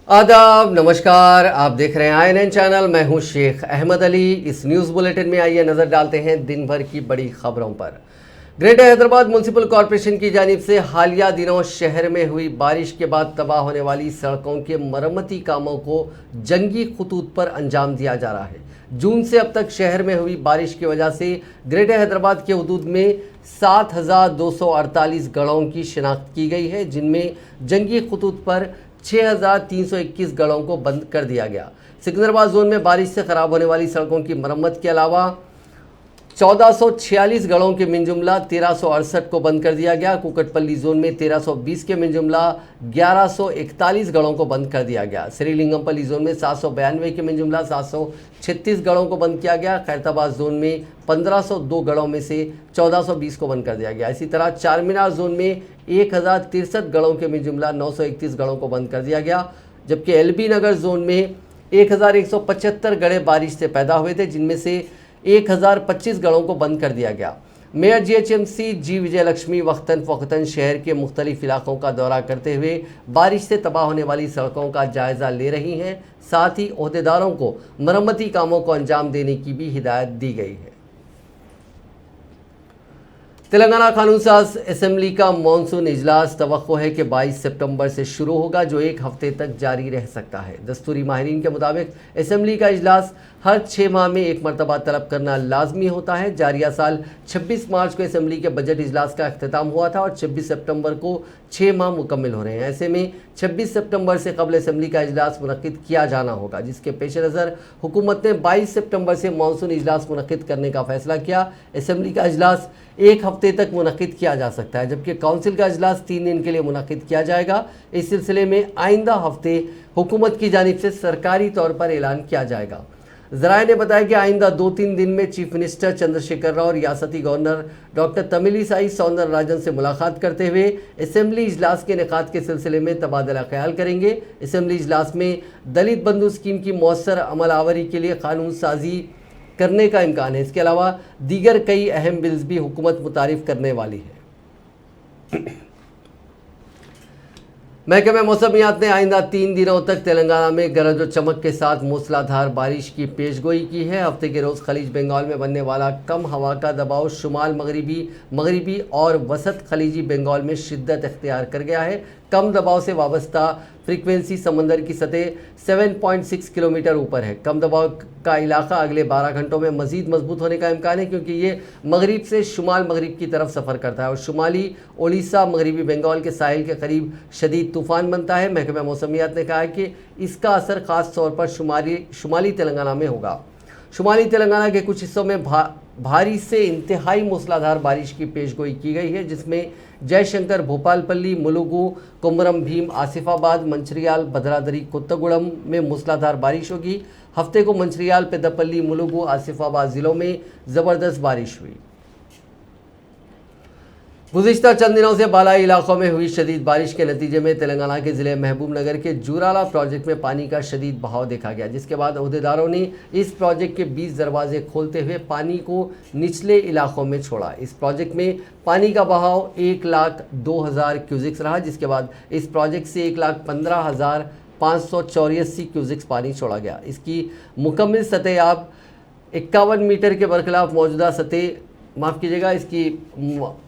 आदाब, नमस्कार। आप देख रहे हैं INN चैनल। मैं हूं शेख अहमद अली। इस न्यूज़ बुलेटिन में आइए नज़र डालते हैं दिन भर की बड़ी खबरों पर। ग्रेटर हैदराबाद म्युनिसिपल कॉरपोरेशन की जानिब से हालिया दिनों शहर में हुई बारिश के बाद तबाह होने वाली सड़कों के मरम्मती कामों को जंगी खतूत पर अंजाम दिया जा रहा है। जून से अब तक शहर में हुई बारिश की वजह से ग्रेटर हैदराबाद के हदूद में 7,248 गड़ों की शिनाख्त की गई है, जिनमें जंगी खतूत पर 6,321 गड़ों को बंद कर दिया गया। सिकंदराबाद जोन में बारिश से खराब होने वाली सड़कों की मरम्मत के अलावा 1446 गड़ों के मिनजुमला 1368 को बंद कर दिया गया। कुकटपल्ली जोन में 1320 के मिनजुमला 1141 गड़ों को बंद कर दिया गया। श्रीलिंगमपल्ली जोन में 792 के मिनजुमला 736 गड़ों को बंद किया गया। खैरताबाद जोन में 1502 गड़ों में से 1420 को बंद कर दिया गया। इसी तरह चारमीनार जोन में 1063 गड़ों के मिनजुमला 931 गड़ों को बंद कर दिया गया। जबकि LB नगर जोन में 1175 गड़े बारिश से पैदा हुए थे, जिनमें से 1025 गड़ों को बंद कर दिया गया। मेयर GHMC जी विजयलक्ष्मी वक्तन फ़ौक़तन शहर के मुख्तलिफ इलाकों का दौरा करते हुए बारिश से तबाह होने वाली सड़कों का जायज़ा ले रही हैं। साथ ही ओहदेदारों को मरम्मती कामों को अंजाम देने की भी हिदायत दी गई है। तेलंगाना कानून साज असेंबली का मानसून इजलास तवक्को है कि 22 सितंबर से शुरू होगा, जो एक हफ्ते तक जारी रह सकता है। दस्तूरी माहिरीन के मुताबिक असेंबली का इजलास हर 6 माह में एक मरतबा तलब करना लाजमी होता है। जारिया साल 26 मार्च को असेंबली के बजट इजलास का अख्ताम हुआ था और 26 सितंबर को 6 माह मुकम्मल हो रहे हैं। ऐसे में 26 सितंबर से कबल असेंबली का इजलास मुनक्किद किया जाना होगा, जिसके पेश नज़र हुकूमत ने 22 सितंबर से मानसून इजलास मुनक्किद करने का फैसला किया। असेंबली का इजलास एक हफ्ते तक मुनक्किद किया जा सकता है, जबकि काउंसिल का इजलास 3 दिन के लिए मुनक्किद किया जाएगा। इस सिलसिले में आइंदा हफ्ते हुकूमत की जानिब से सरकारी तौर पर ऐलान किया जाएगा। ज़राए ने बताया कि आइंदा 2-3 दिन में चीफ मिनिस्टर चंद्रशेखर राव रियासती गवर्नर डॉक्टर तमिलिसाई सौंदरराजन से मुलाकात करते हुए असेंबली इजलास के इनेकाद के सिलसिले में तबादला ख्याल करेंगे। असेंबली इजलास में दलित बंधु स्कीम की मौसर अमल आवरी के लिए कानून साजी करने का इम्कान है। इसके अलावा दीगर कई अहम बिल्स भी हुकूमत मुतारिफ करने वाली है। महकमे मौसमियात ने आइंदा 3 दिनों तक तेलंगाना में गरज और चमक के साथ मूसलाधार बारिश की पेशगोई की है। हफ्ते के रोज़ खलीज बंगाल में बनने वाला कम हवा का दबाव शुमाल मगरबी और वसत खलीजी बंगाल में शिद्दत इख्तियार कर गया है। कम दबाव से वाबस्ता फ्रीक्वेंसी समंदर की सतह 7.6 किलोमीटर ऊपर है। कम दबाव का इलाका अगले 12 घंटों में मज़ीद मजबूत होने का इम्कान है, क्योंकि ये मगरिब से शुमाल मगरिब की तरफ सफ़र करता है और शुमाली ओडिशा मगरबी बंगाल के साहिल के करीब शदीद तूफ़ान बनता है। महकमा मौसमियात ने कहा है कि इसका असर ख़ास तौर पर शुमाली तेलंगाना में होगा। शुमाली तेलंगाना के कुछ हिस्सों में भारी से इंतहाई मूसलाधार बारिश की पेशगोई की गई है, जिसमें जयशंकर, भोपालपल्ली, मुलुगु, कुमरम भीम, आसिफाबाद, मंचिरियाल, भद्रादरी, कोत्तगुड़म में मूसलाधार बारिश होगी। हफ्ते को मंचिरियाल, पेद्दापल्ली, मुलुगु, आसिफाबाद ज़िलों में ज़बरदस्त बारिश हुई। गुज़िश्ता चंद दिनों से बालाई इलाकों में हुई शदीद बारिश के नतीजे में तेलंगाना के ज़िले महबूब नगर के जूराला प्रोजेक्ट में पानी का शदीद बहाव देखा गया, जिसके बाद अहदेदारों ने इस प्रोजेक्ट के 20 दरवाजे खोलते हुए पानी को निचले इलाकों में छोड़ा। इस प्रोजेक्ट में पानी का बहाव 1,02,000 क्यूजिक्स रहा, जिसके बाद इस प्रोजेक्ट से 1,15,584 क्यूजिक्स पानी छोड़ा गया। इसकी मुकम्मल सतह आप 51 मीटर के बरखिलाफ मौजूदा सतह इसकी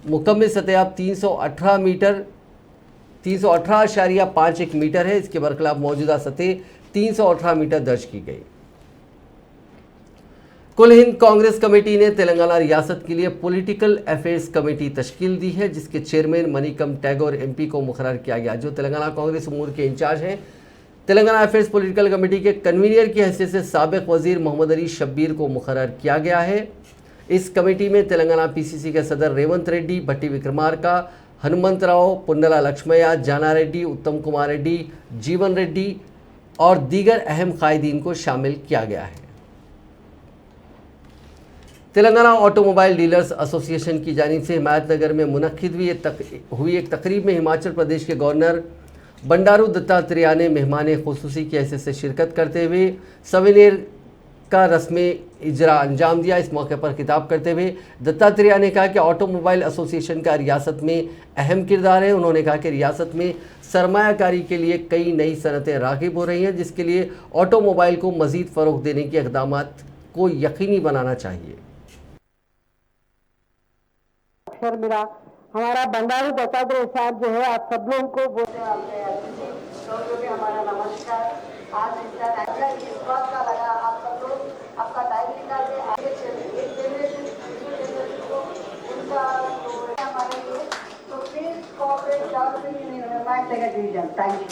मुकम्मल सतह आप 318.51 मीटर है। इसके बरखिलाफ मौजूदा सतह 318 मीटर दर्ज की गई। कुल हिंद कांग्रेस कमेटी ने तेलंगाना रियासत के लिए पॉलिटिकल अफेयर्स कमेटी तश्कील दी है, जिसके चेयरमैन मणिकम टैगोर MP को मुकर्रर किया गया, जो तेलंगाना कांग्रेस उमूर के इंचार्ज हैं। तेलंगाना अफेयर्स पॉलिटिकल कमेटी के कन्वीनर की हैसियत से साबिक वजीर मोहम्मद अली शब्बीर को मुकर्रर किया गया है। इस कमेटी में तेलंगाना PCC के सदर रेवंत रेड्डी, भट्टी विक्रमार्का, हनुमंतराव, पुंडला लक्ष्मయ్య, जाना रेड्डी, उत्तम कुमार रेड्डी, जीवन रेड्डी और दीगर अहम कायदीन को शामिल किया गया है। तेलंगाना ऑटोमोबाइल डीलर्स एसोसिएशन की जानिब से हिमायतनगर में मुनक्किद हुई एक तकरीब में हिमाचल प्रदेश के गवर्नर बंडारू दत्तात्रेय ने मेहमान खुसूसी की हैसियत से शिरकत करते हुए सवेनियर का रस्म इजरा अंजाम दिया। इस मौके पर खिताब करते हुए दत्तात्रेय ने कहा कि ऑटोमोबाइल एसोसिएशन का रियासत में अहम किरदार है। उन्होंने कहा कि रियासत में सरमायाकारी के लिए कई नई सनतें राग़िब हो रही हैं, जिसके लिए ऑटोमोबाइल को मज़ीद फ़रोग़ देने के इक़दामात को यकीनी बनाना चाहिए। अक्षर मिला हमारा बंडारू दत्तात्रेय साहब जो है आप सब लोगों को बोलते हमारा नमस्कार। आज इस बात का लगा आप सब लोग आपका टाइम निकाल के आगे चले एक जनरेशन को उनका हमारे लिए तो please cooperate development thank you.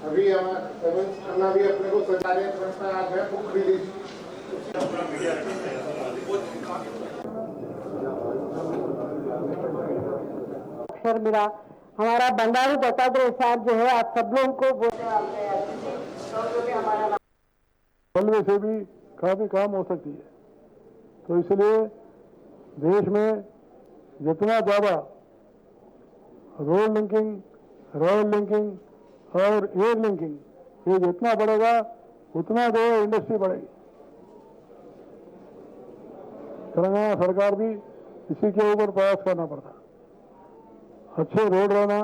अभी करना भी अपने को सरकारी संस्था आ गया बुक रिलीज अक्षर मिला हमारा बंडारू दत्तात्रेय साहब जो है आप सब लोगों को बोलते बल्ले से भी काफी काम हो सकती है। तो इसलिए देश में जितना ज्यादा रोड लिंकिंग, रेल लिंकिंग और एयर लिंकिंग ये जितना बढ़ेगा उतना जो इंडस्ट्री बढ़ेगी। तेलंगाना सरकार भी इसी के ऊपर प्रयास करना पड़ता। अच्छे रोड रहना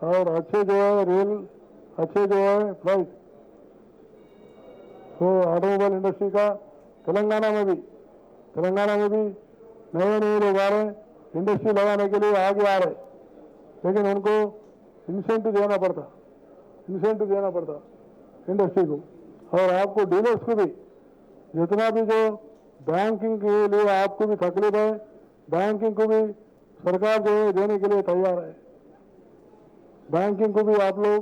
और अच्छे जो है रेल, अच्छे जो है फ्लाइट, तो ऑटोमोबाइल इंडस्ट्री का तेलंगाना में भी नए लोग आ रहे हैं, इंडस्ट्री लगाने के लिए आगे आ रहे, लेकिन उनको इंसेंटिव देना पड़ता इंडस्ट्री को। और आपको डीलर्स को भी जितना भी जो बैंकिंग के लिए आपको भी तकलीफ है, बैंकिंग को भी सरकार जो है देने के लिए तैयार है। बैंकिंग को भी आप लोग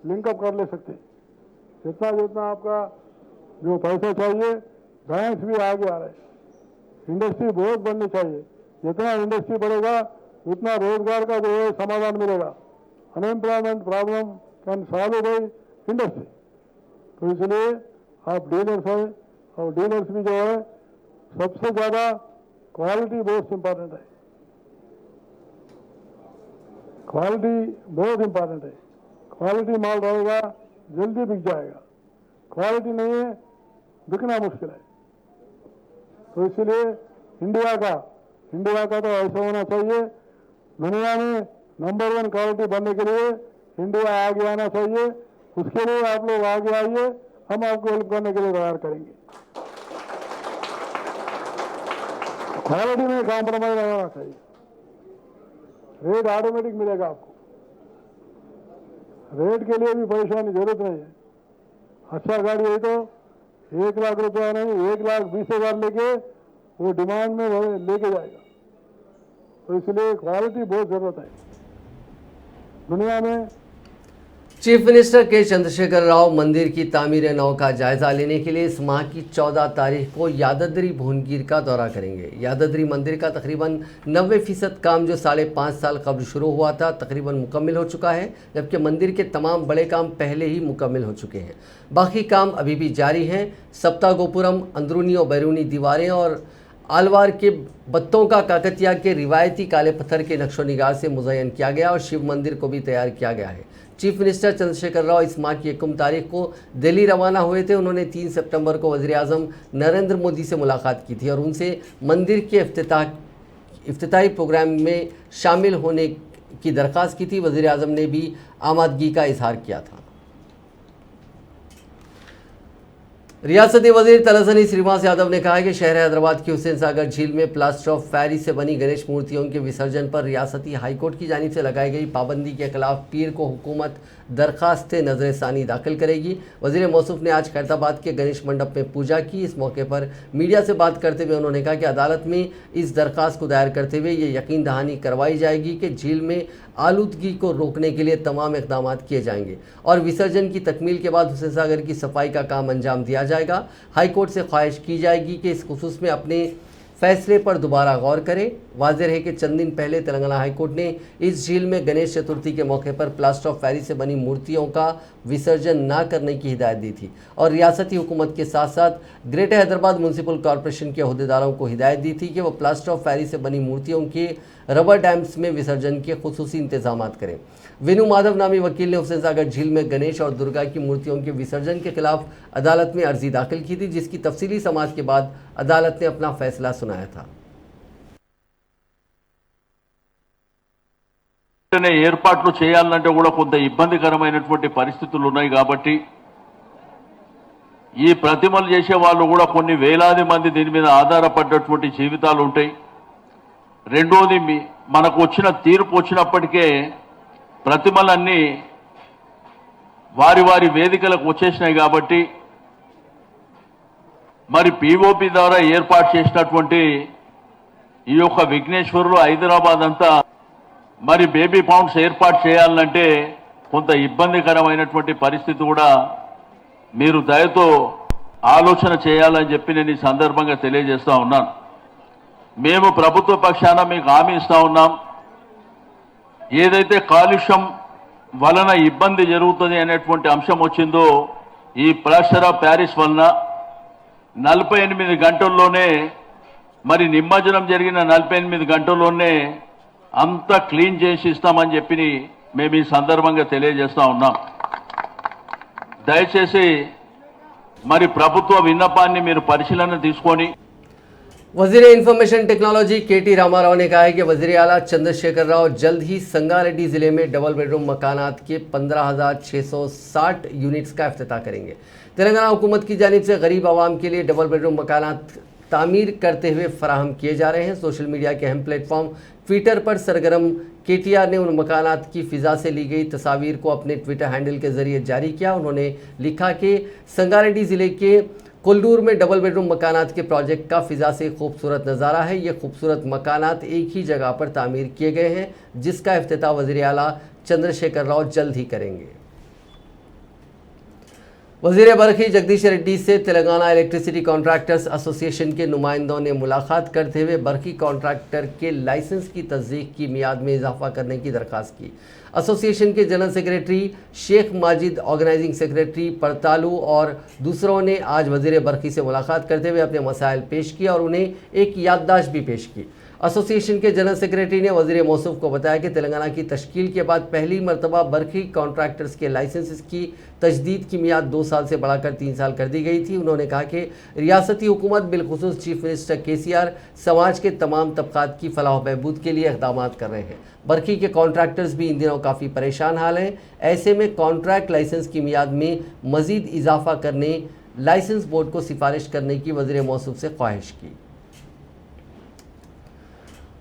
लिंकअप कर ले सकते। जितना आपका जो पैसा चाहिए बैंक भी आगे आ रहे। इंडस्ट्री बहुत बढ़नी चाहिए। जितना इंडस्ट्री बढ़ेगा उतना रोजगार का जो है समाधान मिलेगा। Unemployment problem can solve by industry. तो इसलिए आप डीलर्स हैं और डीलर्स भी जो है सबसे ज्यादा क्वालिटी बहुत इंपॉर्टेंट है। क्वालिटी बहुत इंपॉर्टेंट है। क्वालिटी माल रहेगा जल्दी बिक जाएगा, क्वालिटी नहीं है बिकना मुश्किल है। तो इसलिए इंडिया का तो ऐसा होना चाहिए, दुनिया में नंबर 1 क्वालिटी बनने के लिए इंडिया आगे आना चाहिए। उसके लिए आप लोग आगे आइए, हम आपको हेल्प करने के लिए तैयार करेंगे। क्वालिटी में कॉम्प्रोमाइज नहीं होना चाहिए। रेट ऑटोमेटिक मिलेगा आपको, रेट के लिए भी परेशानी जरूरत नहीं है। अच्छा गाड़ी है तो 1 लाख रुपया नहीं 1,20,000 लेके वो डिमांड में लेके जाएगा। तो इसलिए क्वालिटी बहुत जरूरत है दुनिया में। चीफ मिनिस्टर के चंद्रशेखर राव मंदिर की तामीर नौ का जायजा लेने के लिए इस माह की 14 तारीख को यादाद्री भुवनगिर का दौरा करेंगे। यादाद्री मंदिर का तकरीबन 90% काम जो 5.5 साल कबल शुरू हुआ था तकरीबन मुकम्मिल हो चुका है, जबकि मंदिर के तमाम बड़े काम पहले ही मुकम्मिल हो चुके हैं। बाकी काम अभी भी जारी हैं। सप्ता गोपुरम, अंदरूनी और बैरूनी दीवारें और आलवार के बत्तों का काकतिया के रिवायती काले पत्थर के नक्शो निगार से मुज़य्यन किया गया और शिव मंदिर को भी तैयार किया गया है। चीफ मिनिस्टर चंद्रशेखर राव इस माह की 1 तारीख को दिल्ली रवाना हुए थे। उन्होंने 3 सितंबर को वज़ीर-ए-आज़म नरेंद्र मोदी से मुलाकात की थी और उनसे मंदिर के इफ्तिताही प्रोग्राम में शामिल होने की दरख्वास्त की थी। वज़ीर-ए-आज़म ने भी आमादगी का इजहार किया था। रियासती वजीर तलहसनी श्रीनिवास यादव ने कहा है कि शहर हैदराबाद की हुसैन सागर झील में प्लास्टर ऑफ पेरिस से बनी गणेश मूर्तियों के विसर्जन पर रियासती हाईकोर्ट की जानिब से लगाई गई पाबंदी के खिलाफ पीर को हुकूमत दरखास्त नज़र-ए-सानी दाखिल करेगी। वज़ीर मौसूफ ने आज खैरताबाद के गणेश मंडप में पूजा की। इस मौके पर मीडिया से बात करते हुए उन्होंने कहा कि अदालत में इस दरखास्त को दायर करते हुए ये यकीन दहानी करवाई जाएगी कि झील में आलूदगी को रोकने के लिए तमाम इक़दाम किए जाएंगे और विसर्जन की तकमील के बाद हुसैन सागर की सफाई का काम अंजाम दिया जाएगा। हाईकोर्ट से ख्वाहिश की जाएगी कि इस खुसूस में अपने फैसले पर दोबारा गौर करें। वाज़ेह है कि चंद दिन पहले तेलंगाना हाईकोर्ट ने इस झील में गणेश चतुर्थी के मौके पर प्लास्टर ऑफ पेरिस से बनी मूर्तियों का विसर्जन न करने की हिदायत दी थी और रियासती हुकूमत के साथ साथ ग्रेटर हैदराबाद म्यूनसिपल कॉरपोरेशन के अहदेदारों को हिदायत दी थी कि वह प्लास्टर ऑफ पेरिस से बनी मूर्तियों के रबर डैम्स में विसर्जन के खुसूसी इंतजाम करें। वेणु माधव नामी वकील ने हुसैन सागर झील में गणेश और दुर्गा की मूर्तियों के विसर्जन के खिलाफ अदालत में अर्जी दाखिल की थी, जिसकी तफसीली समाअत के बाद अदालत ने अपना फैसला सुनाया था। ఏర్పాట్లు చేయాలంటే కూడా కొంత ఇబ్బందికరమైనటువంటి పరిస్థితులు ఉన్నాయి కాబట్టి ఈ ప్రతిమలు చేసే వాళ్ళు కూడా కొన్ని వేలాది మంది దీని మీద ఆధారపడ్డటువంటి జీవితాలు ఉంటాయి। రెండోది మనకు వచ్చిన తీర్పు వచ్చినప్పటికే ప్రతిమలన్నీ వారి వారి వేదికలకు వచ్చేసినాయి కాబట్టి మరి పీఓపీ ద్వారా ఏర్పాటు చేసినటువంటి ఈ యొక్క విఘ్నేశ్వరులు హైదరాబాద్ అంతా మరి బేబీ పౌండ్స్ ఏర్పాటు చేయాలంటే కొంత ఇబ్బందికరమైనటువంటి పరిస్థితి కూడా మీరు దయతో ఆలోచన చేయాలని చెప్పి నేను ఈ సందర్భంగా తెలియజేస్తా ఉన్నాను। మేము ప్రభుత్వ పక్షాన మీకు హామీ ఇస్తా ఉన్నాం, ఏదైతే కాలుష్యం వలన ఇబ్బంది జరుగుతుంది అనేటువంటి అంశం వచ్చిందో ఈ ప్లాస్టర్ ఆఫ్ ప్యారిస్ వలన 48 గంటల్లోనే మరి నిమజ్జనం జరిగిన 48 గంటల్లోనే అంతా క్లీన్ చేసి ఇస్తామని చెప్పి మేము ఈ సందర్భంగా తెలియజేస్తా ఉన్నాం। దయచేసి మరి ప్రభుత్వ విన్నపాన్ని మీరు పరిశీలన తీసుకొని वजीर इंफॉर्मेशन टेक्नोलॉजी केटी रामाराव ने कहा है कि वजीर आला चंद्रशेखर राव जल्द ही संगारेड्डी जिले में डबल बेडरूम मकानात के 15,660 यूनिट्स का इफ्तिताह करेंगे। तेलंगाना हुकूमत की जानिब से गरीब आवाम के लिए डबल बेडरूम मकानात तामीर करते हुए फराहम किए जा रहे हैं। सोशल मीडिया के अहम प्लेटफॉर्म ट्विटर पर सरगर्म केटीआर ने उन मकानात की फ़िज़ा से ली गई तस्वीर को अपने ट्विटर हैंडल के ज़रिए जारी किया। उन्होंने लिखा कि संगारेड्डी ज़िले के कोल्डूर में डबल बेडरूम मकानात के प्रोजेक्ट का फ़िज़ा से खूबसूरत नज़ारा है। ये खूबसूरत मकानात एक ही जगह पर तामीर किए गए हैं, जिसका इफ्तिताह वज़ीर आला चंद्रशेखर राव जल्द ही करेंगे। वज़ीर बरखी जगदीश रेड्डी से तेलंगाना इलेक्ट्रिसिटी कॉन्ट्रैक्टर्स एसोसिएशन के नुमाइंदों ने मुलाकात करते हुए बरखी कॉन्ट्रैक्टर के लाइसेंस की तस्दीक की मियाद में इजाफा करने की दरख्वास्त की। एसोसिएशन के general secretary Sheikh Majid, organising secretary Partalu और दूसरों ने आज वज़ीर बरखी से मुलाकात करते हुए अपने मसाइल पेश किए और उन्हें एक याददाश्त भी पेश की। एसोसिएशन के जनरल सेक्रेटरी ने वज़ीर मौसूफ को बताया कि तेलंगाना की तश्कील के बाद पहली मरतबा बरखी कॉन्ट्रैक्टर्स के लाइसेंस की तजदीद की मियाद 2 साल से बढ़ाकर 3 साल कर दी गई थी। उन्होंने कहा कि रियासती हुकूमत बिलखुसूस चीफ मिनिस्टर केसीआर समाज के तमाम तबकात की फलाह बहबूद के लिए इक़दाम कर रहे हैं। बरखी के कॉन्ट्रैक्टर्स भी इन दिनों काफ़ी परेशान हाल हैं। ऐसे में कॉन्ट्रैक्ट लाइसेंस की मियाद में मज़ीद इजाफा करने लाइसेंस बोर्ड को सिफारिश करने की वज़ीर मौसूफ से ख्वाहिश की।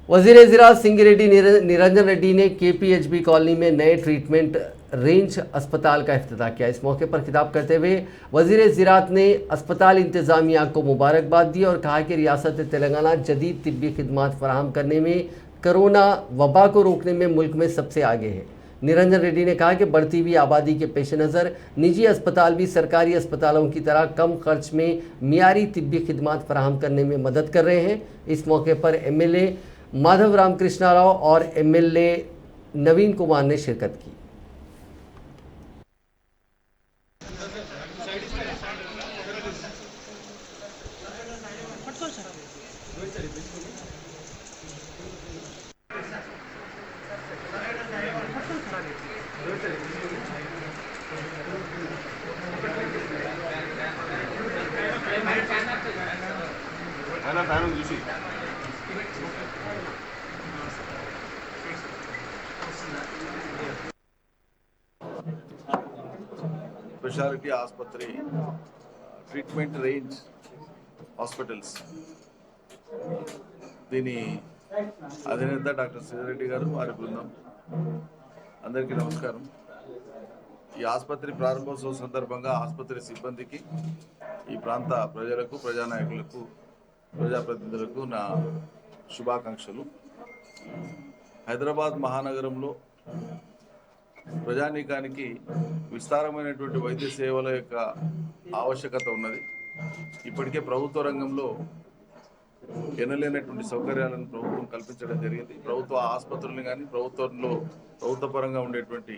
वज़ीर ज़राअत सिंगी निरंजन रेड्डी ने KPHB कॉलोनी में नए ट्रीटमेंट रेंज अस्पताल का इफ्तिताह किया। इस मौके पर खिताब करते हुए वज़ीर ज़राअत ने अस्पताल इंतज़ामिया को मुबारकबाद दी और कहा कि रियासत तेलंगाना जदीद तिब्बी खिदमात फराहम करने में, कोरोना वबा को रोकने में मुल्क में सबसे आगे है। निरंजन रेड्डी ने कहा कि बढ़ती हुई आबादी के पेश नज़र निजी अस्पताल भी सरकारी अस्पतालों की तरह कम खर्च में मियारी तिब्बी खिदमात फराहम करने में मदद कर रहे हैं। इस मौके पर MLA माधव रामकृष्णा राव और MLA नवीन कुमार ने शिरकत की। స్పెషాలిటీ ఆసుపత్రి ట్రీట్మెంట్ రేంజ్ హాస్పిటల్స్ దీని అధినేత డాక్టర్ శ్రీరెడ్డి గారు, వారి బృందం, అందరికీ నమస్కారం। ఈ ఆసుపత్రి ప్రారంభోత్సవం సందర్భంగా ఆసుపత్రి సిబ్బందికి, ఈ ప్రాంత ప్రజలకు, ప్రజానాయకులకు, ప్రజాప్రతినిధులకు నా శుభాకాంక్షలు। హైదరాబాద్ మహానగరంలో ప్రజానీకానికి విస్తారమైనటువంటి వైద్య సేవల యొక్క ఆవశ్యకత ఉన్నది। ఇప్పటికే ప్రభుత్వ రంగంలో ఎనలేనటువంటి సౌకర్యాలను ప్రభుత్వం కల్పించడం జరిగింది। ప్రభుత్వ ఆసుపత్రులను కానీ, ప్రభుత్వ పరంగా ఉండేటువంటి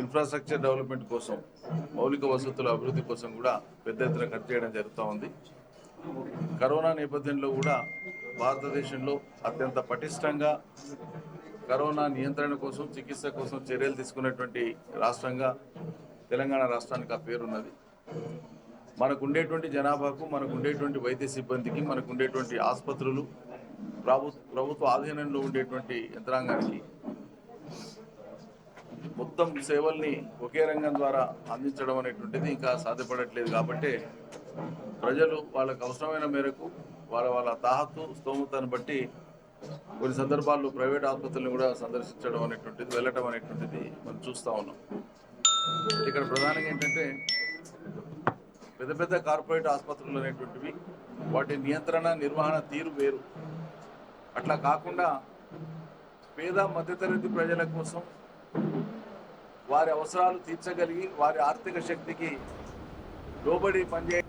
ఇన్ఫ్రాస్ట్రక్చర్ డెవలప్మెంట్ కోసం, మౌలిక వసతుల అభివృద్ధి కోసం కూడా పెద్ద ఎత్తున ఖర్చు చేయడం జరుగుతూ ఉంది। కరోనా నేపథ్యంలో కూడా భారతదేశంలో అత్యంత పటిష్టంగా కరోనా నియంత్రణ కోసం చికిత్స కోసం చర్యలు తీసుకున్నటువంటి రాష్ట్రంగా తెలంగాణ రాష్ట్రానికి ఆ పేరున్నది. మనకు ఉండేటువంటి జనాభాకు, మనకు ఉండేటువంటి వైద్య సిబ్బందికి, మనకు ఉండేటువంటి ఆసుపత్రులు, ప్రభుత్వ ఆధీనంలో ఉండేటువంటి యంత్రాంగానికి మొత్తం సేవల్ని ఒకే రంగం ద్వారా అందించడం అనేటువంటిది ఇంకా సాధ్యపడట్లేదు. కాబట్టి ప్రజలు వాళ్ళకు అవసరమైన మేరకు వాళ్ళ తాహతు స్తోమతను బట్టి కొన్ని సందర్భాల్లో ప్రైవేట్ ఆసుపత్రులను కూడా సందర్శించడం అనేటువంటిది, వెళ్ళటం అనేటువంటిది మనం చూస్తూ ఉన్నాం. ఇక్కడ ప్రధానంగా ఏంటంటే పెద్ద పెద్ద కార్పొరేట్ ఆసుపత్రులు అనేటువంటివి వాటి నియంత్రణ నిర్వహణ తీరు వేరు. అట్లా కాకుండా పేద మధ్యతరగతి ప్రజల కోసం వారి అవసరాలు తీర్చగలిగి వారి ఆర్థిక శక్తికి లోబడి పనిచే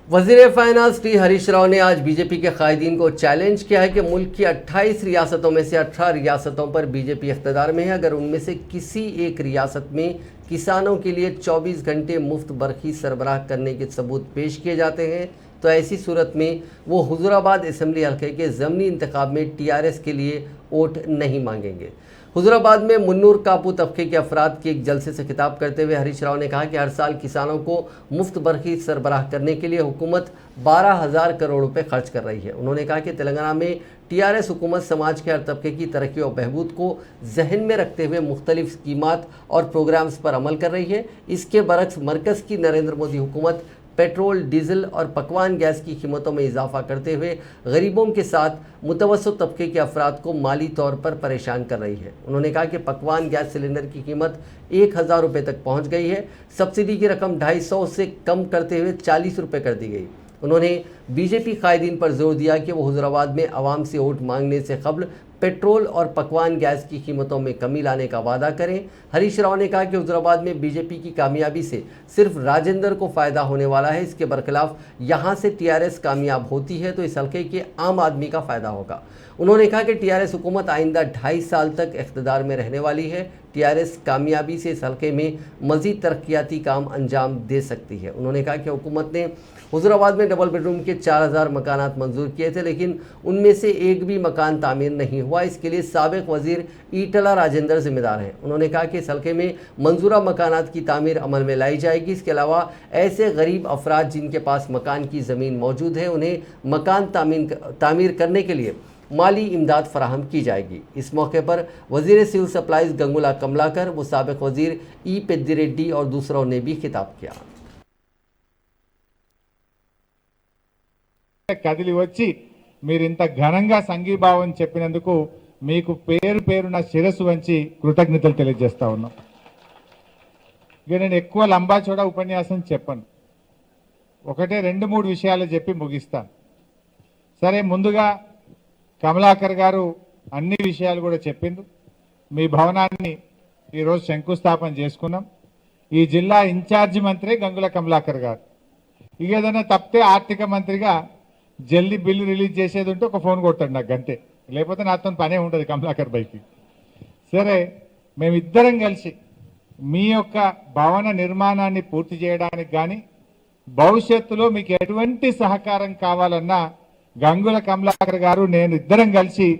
वज़ीर फाइनेंस टी हरीश राव ने आज बीजेपी के कायदीन को चैलेंज किया है कि मुल्क की 28 रियासतों में से 18 रियासतों पर बीजेपी इख्तिदार में है। अगर उनमें से किसी एक रियासत में किसानों के लिए 24 घंटे मुफ्त बरखी सरबराह करने के सबूत पेश किए जाते हैं तो ऐसी सूरत में वो हुजूराबाद असेंबली हल्के के ज़मनी इंतखाब में टीआरएस के लिए वोट नहीं मांगेंगे। हुजूराबाद में मुन्नूर कापू तबके के अफराद के एक जलसे से खिताब करते हुए हरीश राव ने कहा कि हर साल किसानों को मुफ्त बरखी सरबराह करने के लिए हुकूमत 12,000 करोड़ रुपए खर्च कर रही है। उन्होंने कहा कि तेलंगाना में टीआरएस हुकूमत समाज के हर तबके की तरक्की और बहबूद को जहन में रखते हुए मुख्तलिफ स्कीमात और प्रोग्राम्स पर अमल कर रही है। इसके बरक्स मरकज़ की नरेंद्र मोदी हुकूमत पेट्रोल, डीजल और पकवान गैस की कीमतों में इजाफा करते हुए गरीबों के साथ मुतवस्सित तबके के अफराद को माली तौर पर परेशान कर रही है। उन्होंने कहा कि पकवान गैस सिलेंडर की कीमत 1,000 रुपये तक पहुंच गई है। सब्सिडी की रकम 250 से कम करते हुए 40 रुपये कर दी गई। उन्होंने बीजेपी कायदीन पर जोर दिया कि वो हुजूराबाद में आवाम से वोट मांगने से कबल पेट्रोल और पकवान गैस की कीमतों में कमी लाने का वादा करें। हरीश राव ने कहा कि हुजूराबाद में बीजेपी की कामयाबी से सिर्फ राजेंद्र को फ़ायदा होने वाला है। इसके बरखिलाफ यहाँ से टीआरएस कामयाब होती है तो इस हल्के के आम आदमी का फ़ायदा होगा। उन्होंने कहा कि टीआरएस हुकूमत आइंदा 2.5 साल तक इख्तिदार में रहने वाली है। टीआरएस कामयाबी से इस हल्के में मज़ीद तरक्याती काम अंजाम दे सकती है। उन्होंने कहा कि हुकूमत ने हुजूराबाद में डबल बेडरूम के 4,000 मकानात मंजूर किए थे, लेकिन उनमें से एक भी मकान तामीर नहीं हुआ। इसके लिए साबिक वज़ीर ईटला राजेंद्र जिम्मेदार हैं। उन्होंने कहा कि इस हल्के में मंजूरा मकानात की तामीर अमल में लाई जाएगी। इसके अलावा ऐसे गरीब अफराद जिनके पास मकान की ज़मीन मौजूद है उन्हें मकान तामीर करने के लिए माली इमदाद फराहम की जाएगी। इस मौके पर वज़ीर सिविल सप्लाईज गंगुला कमलाकर, वो साबिक वज़ीर ई पेद्दिरेड्डी और दूसरों ने भी खिताब किया। కదిలి వచ్చి మీరు ఇంత ఘనంగా సంఘీభావం చెప్పినందుకు మీకు పేరు పేరున శిరస్సు వంచి కృతజ్ఞతలు తెలియజేస్తా ఉన్నాం. ఇక నేను ఎక్కువ లంబాచోడా ఉపన్యాసం చెప్పను, ఒకటే 2-3 విషయాలు చెప్పి ముగిస్తాను. సరే, ముందుగా కమలాకర్ గారు అన్ని విషయాలు కూడా చెప్పిండు. మీ భవనాన్ని ఈరోజు శంకుస్థాపన చేసుకున్నాం. ఈ జిల్లా ఇన్ఛార్జి మంత్రి గంగుల కమలాకర్ గారు. ఇక ఏదైనా తప్పితే ఆర్థిక మంత్రిగా జల్దీ బిల్లు రిలీజ్ చేసేది ఉంటే ఒక ఫోన్ కొట్టాడు నాకు, అంతే. లేకపోతే నాతో పనే ఉంటుంది కమలాకర్ బైకి. సరే, మేమిద్దరం కలిసి మీ యొక్క భవన నిర్మాణాన్ని పూర్తి చేయడానికి కానీ భవిష్యత్తులో మీకు ఎటువంటి సహకారం కావాలన్నా గంగుల కమలాకర్ గారు నేను ఇద్దరం కలిసి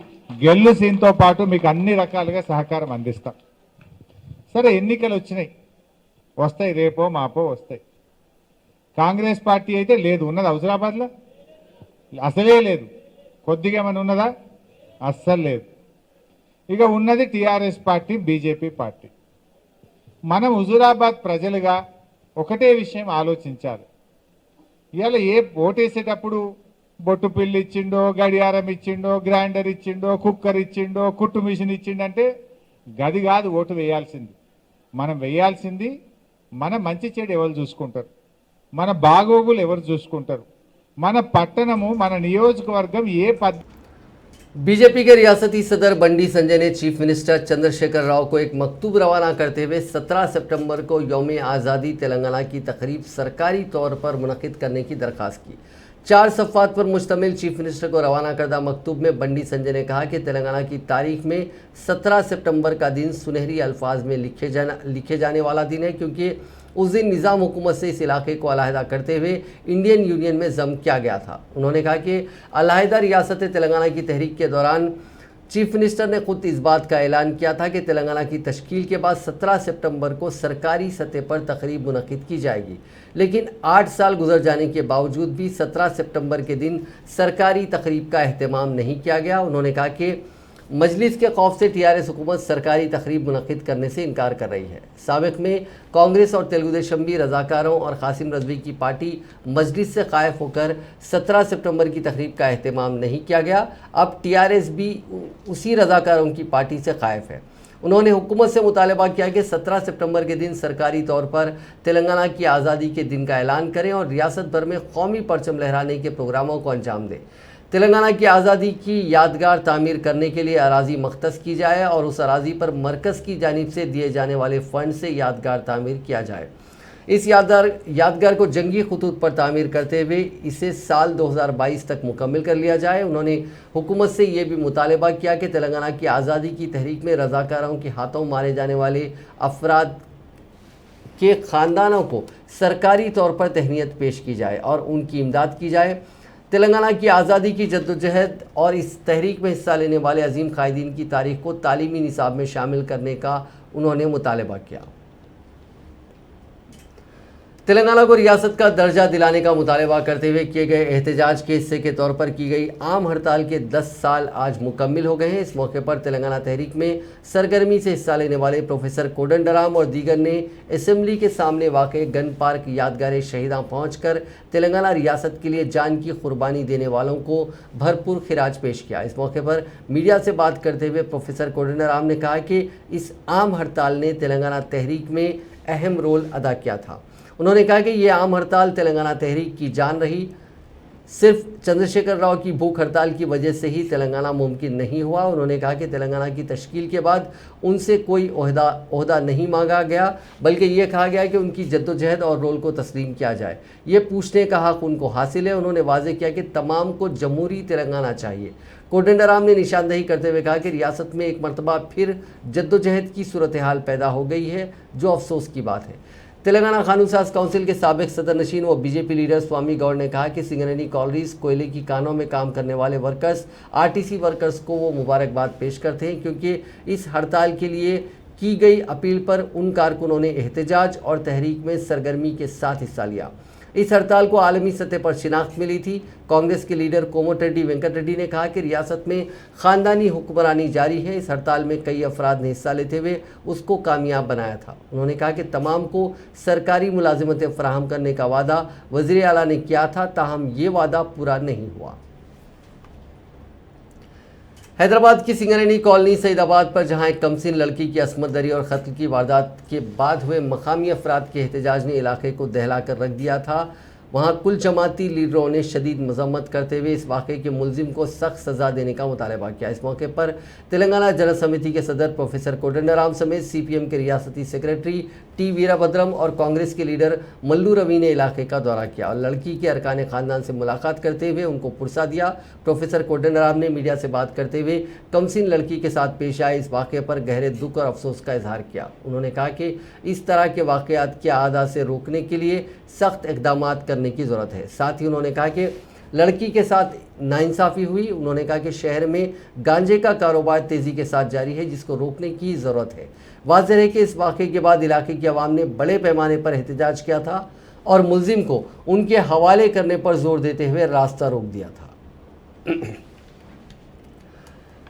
గెల్లు సీన్తో పాటు మీకు అన్ని రకాలుగా సహకారం అందిస్తాం. సరే, ఎన్నికలు వచ్చినాయి, వస్తాయి, రేపో మాపో వస్తాయి. కాంగ్రెస్ పార్టీ అయితే లేదు, ఉన్నది హుజూరాబాద్లో అసలే లేదు. కొద్దిగా ఏమైనా ఉన్నదా? అస్సలు లేదు. ఇక ఉన్నది టీఆర్ఎస్ పార్టీ, బీజేపీ పార్టీ. మనం హుజూరాబాద్ ప్రజలుగా ఒకటే విషయం ఆలోచించాలి. ఇవాళ ఓటేసేటప్పుడు బొట్టు పిల్లి ఇచ్చిండో, గడియారం ఇచ్చిండో, గ్రైండర్ ఇచ్చిండో, కుక్కర్ ఇచ్చిండో, కుట్టు మిషన్ ఇచ్చిండంటే గది కాదు ఓటు వేయాల్సింది. మనం వేయాల్సింది మన మంచి చెడు ఎవరు చూసుకుంటారు, మన బాగోగులు ఎవరు చూసుకుంటారు, మన పట్టణము మన నియోజకవర్గం ఏ बीजेपी के रियासती सदर बंडी संजय ने चीफ मिनिस्टर चंद्रशेखर राव को एक मकतूब रवाना करते हुए 17 सितंबर को यौम आज़ादी तेलंगाना की तकरीब सरकारी तौर पर मुनक़िद करने की दरख्वास्त की। 4 सफ़ात पर मुश्तमिल चीफ मिनिस्टर को रवाना करदा मकतूब में बंडी संजय ने कहा कि तेलंगाना की तारीख में 17 सितंबर का दिन सुनहरी अल्फाज में लिखे जाने वाला दिन है, क्योंकि उस दिन निज़ाम हुकूमत से इस इलाके को अलहदा करते हुए इंडियन यूनियन में ज़म किया गया था। उन्होंने कहा कि अलहदा रियासत तेलंगाना की तहरीक के दौरान चीफ मिनिस्टर ने खुद इस बात का ऐलान किया था कि तेलंगाना की तश्कील के बाद 17 सितंबर को सरकारी सतह पर तकरीब मुनक़िद की जाएगी, लेकिन 8 साल गुजर जाने के बावजूद भी 17 सितंबर के दिन सरकारी तकरीब का अहतमाम नहीं किया गया। उन्होंने कहा कि मजलिस के खौफ से टीआरएस हुकूमत सरकारी तकरीब मुनक़िद करने से इनकार कर रही है। साबिक़ में कांग्रेस और तेलुगुदेशम भी रज़ाकारों और कासिम रज़वी की पार्टी मजलिस से कायफ होकर 17 सितंबर की तकरीब का अहतमाम नहीं किया गया। अब टीआरएस भी उसी रज़ाकारों की पार्टी से कायफ है। उन्होंने हुकूमत से मुतालबा किया कि 17 सितंबर के दिन सरकारी तौर पर तेलंगाना की आज़ादी के दिन का ऐलान करें और रियासत भर में कौमी परचम लहराने के प्रोग्रामों को अंजाम दें। तेलंगाना की आज़ादी की यादगार तामीर करने के लिए अराजी मख्तस की जाए और उस अराजी पर मरकज़ की जानिब से दिए जाने वाले फ़ंड से यादगार तामीर किया जाए। इस यादगार को जंगी खतूत पर तामीर करते हुए इसे साल 2022 तक मुकम्मल कर लिया जाए। उन्होंने हुकूमत से ये भी मुतालबा किया कि तेलंगाना की आज़ादी की तहरीक में रज़ाकारों के हाथों मारे जाने वाले अफराद के ख़ानदानों को सरकारी तौर पर तहनीत पेश की जाए और उनकी इमदाद की जाए। तेलंगाना की आज़ादी की जद्दोजहद और इस तहरीक में हिस्सा लेने वाले अजीम कायदीन की तारीख को तालीमी निसाब में शामिल करने का उन्होंने मुतालबा किया। तेलंगाना को रियासत का दर्जा दिलाने का मुतालबा करते हुए किए गए एहतजाज के हिस्से के तौर पर की गई आम हड़ताल के 10 साल आज मुकम्मल हो गए हैं। इस मौके पर तेलंगाना तहरीक में सरगर्मी से हिस्सा लेने वाले प्रोफेसर कोदंडराम और दीगर ने असम्बली के सामने वाक़े गन पार्क यादगार शहीदा पहुंचकर तेलंगाना रियासत के लिए जान की कुर्बानी देने वालों को भरपूर खिराज पेश किया। इस मौके पर मीडिया से बात करते हुए प्रोफेसर कोदंडराम ने कहा कि इस आम हड़ताल ने तेलंगाना तहरीक में अहम रोल अदा किया था। उन्होंने कहा कि ये आम हड़ताल तेलंगाना तहरीक की जान रही। सिर्फ चंद्रशेखर राव की भूख हड़ताल की वजह से ही तेलंगाना मुमकिन नहीं हुआ। उन्होंने कहा कि तेलंगाना की तश्कील के बाद उनसे कोई ओहदा नहीं मांगा गया, बल्कि ये कहा गया कि उनकी जद्दोजहद और रोल को तस्लीम किया जाए। ये पूछने का हक़ उनको हासिल है। उन्होंने वाज़ेह किया कि तमाम को जमहूरी तेलंगाना चाहिए। कोदंडराम ने निशानदही करते हुए कहा कि रियासत में एक मरतबा फिर जद्दोजहद की सूरत हाल पैदा हो गई है, जो अफसोस की बात है। तेलंगाना कानून साज काउंसिल के साबिक सदर नशीन व बीजेपी लीडर स्वामी गौड़ ने कहा कि सिंगरेनी कॉलरीज कोयले की कानों में काम करने वाले वर्कर्स आरटीसी वर्कर्स को वो मुबारकबाद पेश करते हैं, क्योंकि इस हड़ताल के लिए की गई अपील पर उन कारकुनों ने एहतजाज और तहरीक में सरगर्मी के साथ हिस्सा लिया। इस हड़ताल को आलमी सतह पर शिनाख्त मिली थी। कांग्रेस के लीडर कोमटिरेड्डी वेंकट रेड्डी ने कहा कि रियासत में ख़ानदानी हुक्मरानी जारी है। इस हड़ताल में कई अफराद ने हिस्सा लेते हुए उसको कामयाब बनाया था। उन्होंने कहा कि तमाम को सरकारी मुलाजिमतें फराहम करने का वादा वज़ीर आला ने किया था, ताहम ये वादा पूरा नहीं हुआ। हैदराबाद की सिंगरेनी कॉलोनी सईदाबाद पर जहां एक कमसिन लड़की की असमत दरी और कत्ल की वारदात के बाद हुए मकामी अफराद के एहतजाज ने इलाके को दहला कर रख दिया था, वहां कुल जमाती लीडरों ने शदीद मजम्मत करते हुए इस वाक़े के मुलजिम को सख्त सज़ा देने का मुतालबा किया। इस मौके पर तेलंगाना जनरल समिति के सदर प्रोफेसर कोदंडराम समेत CPM के रियासती सेक्रेटरी T वीरभद्रम और कांग्रेस के लीडर मल्लू रवि ने इलाके का दौरा किया और लड़की के अरकान ख़ानदान से मुलाकात करते हुए उनको पुरसा दिया। प्रोफेसर कोदंडराम ने मीडिया से बात करते हुए कमसिन लड़की के साथ पेश आए इस वाक़े पर गहरे दुख और अफसोस का इजहार किया। उन्होंने कहा कि इस तरह के वाक़यात के आदा से रोकने के लिए सख्त इक़दाम करने की ज़रूरत है। साथ ही उन्होंने कहा कि लड़की के साथ नाइंसाफ़ी हुई। उन्होंने कहा कि शहर में गांजे का कारोबार तेज़ी के साथ जारी है, जिसको रोकने की ज़रूरत है। वाज़ेह है कि इस वाक़े के बाद इलाके की आवाम ने बड़े पैमाने पर एहतजाज किया था और मुलजिम को उनके हवाले करने पर जोर देते हुए रास्ता रोक दिया था।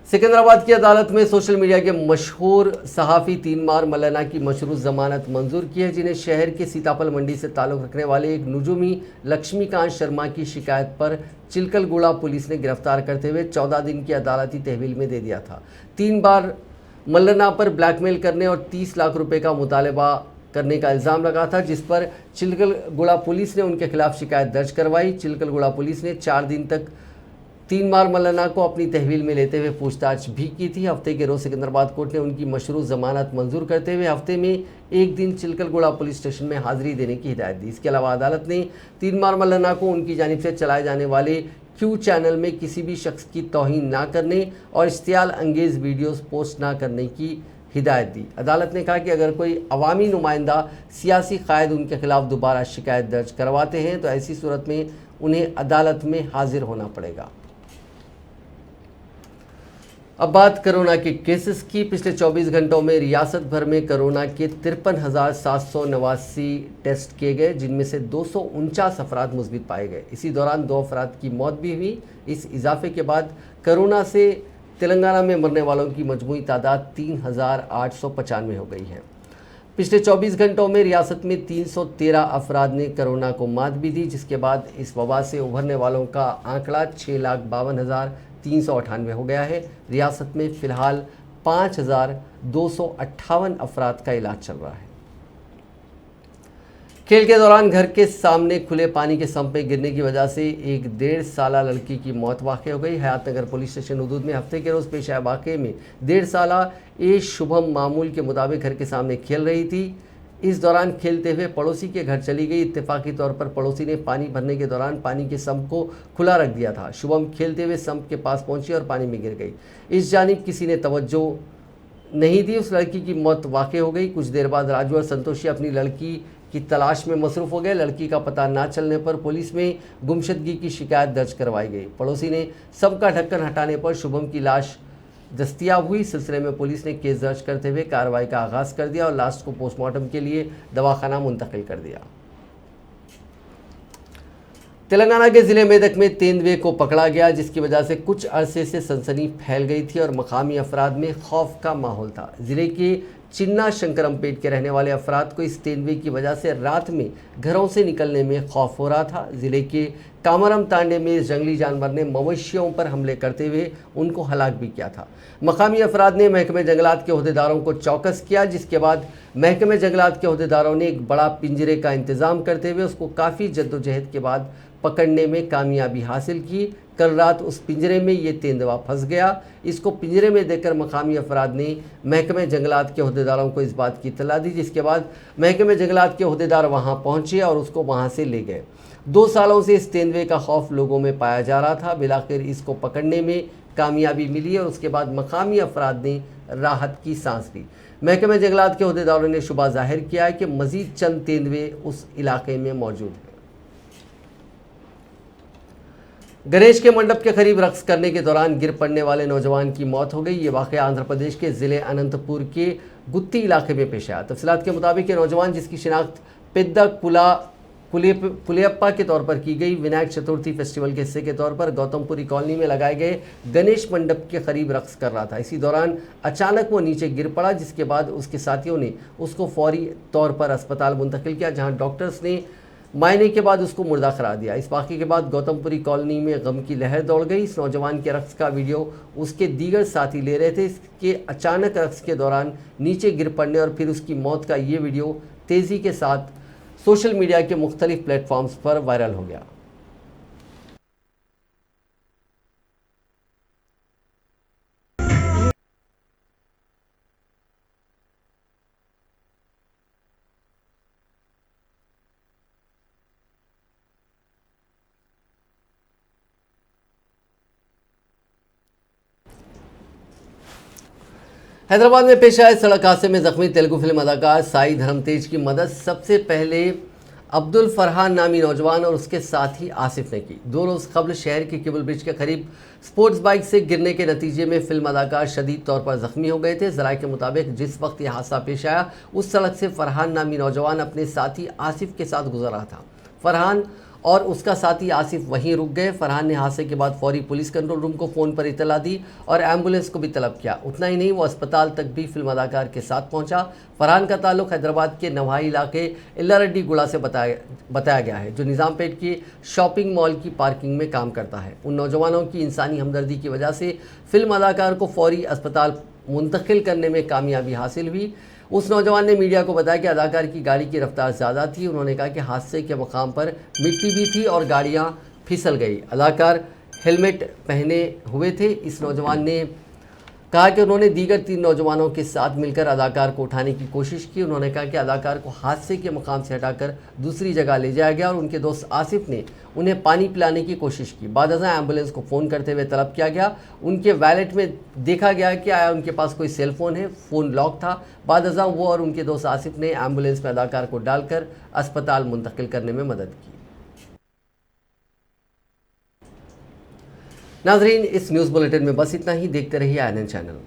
सिकंदराबाद की अदालत में सोशल मीडिया के मशहूर सहाफ़ी तीनमार मल्लाना की मशरूत ज़मानत मंजूर की है, जिन्हें शहर के सीताफल मंडी से ताल्लुक़ रखने वाले एक नुजूमी लक्ष्मीकांत शर्मा की शिकायत पर चिलकलगुड़ा पुलिस ने गिरफ्तार करते हुए 14 दिन की अदालती तहवील में दे दिया था। 3 बार मल्लाना पर ब्लैकमेल करने और 30 लाख रुपए का मुतालबा करने का इल्ज़ाम लगा था, जिस पर चिलकलगुड़ा पुलिस ने उनके खिलाफ शिकायत दर्ज करवाई। चिलकलगुड़ा पुलिस ने 4 दिन तक 3 बार मौलाना को अपनी तहवील में लेते हुए पूछताछ भी की थी। हफ्ते के रोज सिकंदराबाद कोर्ट ने उनकी मशरूत जमानत मंजूर करते हुए हफ्ते में एक दिन चिलकलगुड़ा पुलिस स्टेशन में हाजिरी देने की हिदायत दी। इसके अलावा अदालत ने 3 बार मौलाना को उनकी जानिब से चलाए जाने वाले क्यू चैनल में किसी भी शख्स की तौहीन ना करने और इश्तियाल अंगेज़ वीडियोस पोस्ट ना करने की हिदायत दी। अदालत ने कहा कि अगर कोई अवामी नुमाइंदा सियासी कायद उनके खिलाफ दोबारा शिकायत दर्ज करवाते हैं तो ऐसी सूरत में उन्हें अदालत में हाजिर होना पड़ेगा। अब बात कोरोना के केसेस की। पिछले 24 घंटों में रियासत भर में कोरोना के 53,789 टेस्ट किए गए, जिनमें से 249 अफराद मुस्बित पाए गए। इसी दौरान 2 अफराद की मौत भी हुई। इस इजाफे के बाद कोरोना से तेलंगाना में मरने वालों की मजमूई तादाद 3,895 हो गई है। पिछले 24 घंटों में रियासत में 313 अफराद ने कोरोना को मात भी दी, जिसके बाद इस वबा से उभरने वालों का आंकड़ा 6,52,398 हो गया है। रियासत में फ़िलहाल 5,258 अफराद का इलाज चल रहा है। खेल के दौरान घर के सामने खुले पानी के सम्प में गिरने की वजह से एक 1.5 साला लड़की की मौत वाक़ हो गई। हयातनगर पुलिस स्टेशन हदूद में हफ्ते के रोज़ पेश आए वाक़े में 1.5 साला ए शुभम मामूल के मुताबिक घर के सामने खेल रही थी। इस दौरान खेलते हुए पड़ोसी के घर चली गई। इत्तेफाकी तौर पर पड़ोसी ने पानी भरने के दौरान पानी के सम्प को खुला रख दिया था। शुभम खेलते हुए सम्प के पास पहुंची और पानी में गिर गई। इस जानिब किसी ने तवज्जो नहीं दी। उस लड़की की मौत वाक़ हो गई। कुछ देर बाद राजू और संतोषी अपनी लड़की की तलाश में मसरूफ़ हो गए। लड़की का पता ना चलने पर पुलिस में गुमशदगी की शिकायत दर्ज करवाई गई। पड़ोसी ने सम्प का ढक्कन हटाने पर शुभम की लाश दस्तयाब हुई। सिलसिले में पुलिस ने केस दर्ज करते हुए कार्रवाई का आगाज़ कर दिया और लाश को पोस्टमार्टम के लिए दवाखाना मुंतकिल कर दिया। तेलंगाना के ज़िले मेदक में तेंदुए को पकड़ा गया, जिसकी वजह से कुछ अरसे से सनसनी फैल गई थी और मकामी अफराद में खौफ का माहौल था। ज़िले के चिन्ना शंकरमपेट के रहने वाले अफराद को इस तेंदुए की वजह से रात में घरों से निकलने में खौफ हो रहा था। ज़िले के कामरम तांडे में इस जंगली जानवर ने मवेशियों पर हमले करते हुए उनको हलाक भी किया था। मकामी अफराद ने महकमे जंगलात के अहदेदारों को चौकस किया, जिसके बाद महकमे जंगलात के अहदेदारों ने एक बड़ा पिंजरे का इंतज़ाम करते हुए उसको काफ़ी जद्दोजहद के बाद पकड़ने में कामयाबी हासिल की। कल रात उस पिंजरे में ये तेंदुआ फंस गया। इसको पिंजरे में देखकर मकामी अफराद ने महकमे जंगलात के अहदेदारों को इस बात की इत्तला दी, जिसके बाद महकमे जंगलात के अहदेदार वहाँ पहुँचे और उसको वहाँ से ले गए। 2 सालों से इस तेंदुए का खौफ लोगों में पाया जा रहा था। बिलाखिर इसको पकड़ने में कामयाबी मिली और उसके बाद मकामी अफराद ने राहत की सांस ली। महकमे जंगलात के अहदेदारों ने शुबा जाहिर किया है कि मज़ीद चंद तेंदुए उस इलाके में मौजूद हैं। गणेश के मंडप के करीब रक्स करने के दौरान गिर पड़ने वाले नौजवान की मौत हो गई। ये वाक़या आंध्र प्रदेश के ज़िले अनंतपुर के गुत्ती इलाके में पेश आया। तफसीलात के मुताबिक ये नौजवान, जिसकी शिनाख्त पेद्दा पुलियप्पा के तौर पर की गई, विनायक चतुर्थी फेस्टिवल के हिस्से के तौर पर गौतमपुरी कॉलोनी में लगाए गए गणेश मंडप के करीब रक्स कर रहा था। इसी दौरान अचानक वो नीचे गिर पड़ा, जिसके बाद उसके साथियों ने उसको फौरी तौर पर अस्पताल मुंतकिल किया, जहाँ डॉक्टर्स ने मायने के बाद उसको मुर्दा करार दिया। इस वाक़े के बाद गौतमपुरी कॉलोनी में गम की लहर दौड़ गई। इस नौजवान के रक्स का वीडियो उसके दीगर साथी ले रहे थे। इसके अचानक रक्स के दौरान नीचे गिर पड़ने और फिर उसकी मौत का ये वीडियो तेज़ी के साथ सोशल मीडिया के मुख्तलिफ प्लेटफॉर्म्स पर वायरल हो गया। हैदराबाद में पेश आए सड़क हादसे में जख्मी तेलुगु फिल्म अदाकार साई धर्मतेज की मदद सबसे पहले अब्दुल फरहान नामी नौजवान और उसके साथी आसिफ ने की। 2 रोज़ कबल शहर के केबल ब्रिज के करीब स्पोर्ट्स बाइक से गिरने के नतीजे में फिल्म अदाकार शदीद तौर पर जख्मी हो गए थे। ज़राए के मुताबिक जिस वक्त यह हादसा पेश आया, उस सड़क से फरहान नामी नौजवान अपने साथी आसिफ के साथ गुजर रहा था। फरहान और उसका साथी आसिफ वहीं रुक गए। फरहान ने हादसे के बाद फौरी पुलिस कंट्रोल रूम को फ़ोन पर इतला दी और एम्बुलेंस को भी तलब किया। उतना ही नहीं, वो अस्पताल तक भी फिल्म अदाकार के साथ पहुंचा। फरहान का ताल्लुक हैदराबाद के नवाई इलाके इल्लारेड्डी गुड़ा से बताया गया है, जो निज़ामपेट के शॉपिंग मॉल की पार्किंग में काम करता है। उन नौजवानों की इंसानी हमदर्दी की वजह से फिल्म अदाकार को फौरी अस्पताल मुंतकिल करने में कामयाबी हासिल हुई। उस नौजवान ने मीडिया को बताया कि अदाकार की गाड़ी की रफ्तार ज़्यादा थी। उन्होंने कहा कि हादसे के मकाम पर मिट्टी भी थी और गाड़ियां फिसल गई। अदाकार हेलमेट पहने हुए थे। इस नौजवान ने कहा कि उन्होंने दीगर 3 नौजवानों के साथ मिलकर अदाकार को उठाने की कोशिश की। उन्होंने कहा कि अदाकार को हादसे के मुकाम से हटाकर दूसरी जगह ले जाया गया और उनके दोस्त आसिफ ने उन्हें पानी पिलाने की कोशिश की। बादअज़ां एम्बुलेंस को फ़ोन करते हुए तलब किया गया। उनके वैलेट में देखा गया कि आया उनके पास कोई सेल फ़ोन है, फ़ोन लॉक था। बादअज़ां वो और उनके दोस्त आसिफ ने एम्बुलेंस में अदाकार को डालकर अस्पताल मुंतकिल करने में मदद की। नाजरीन, इस न्यूज़ बुलेटिन में बस इतना ही। देखते रहिए INN चैनल।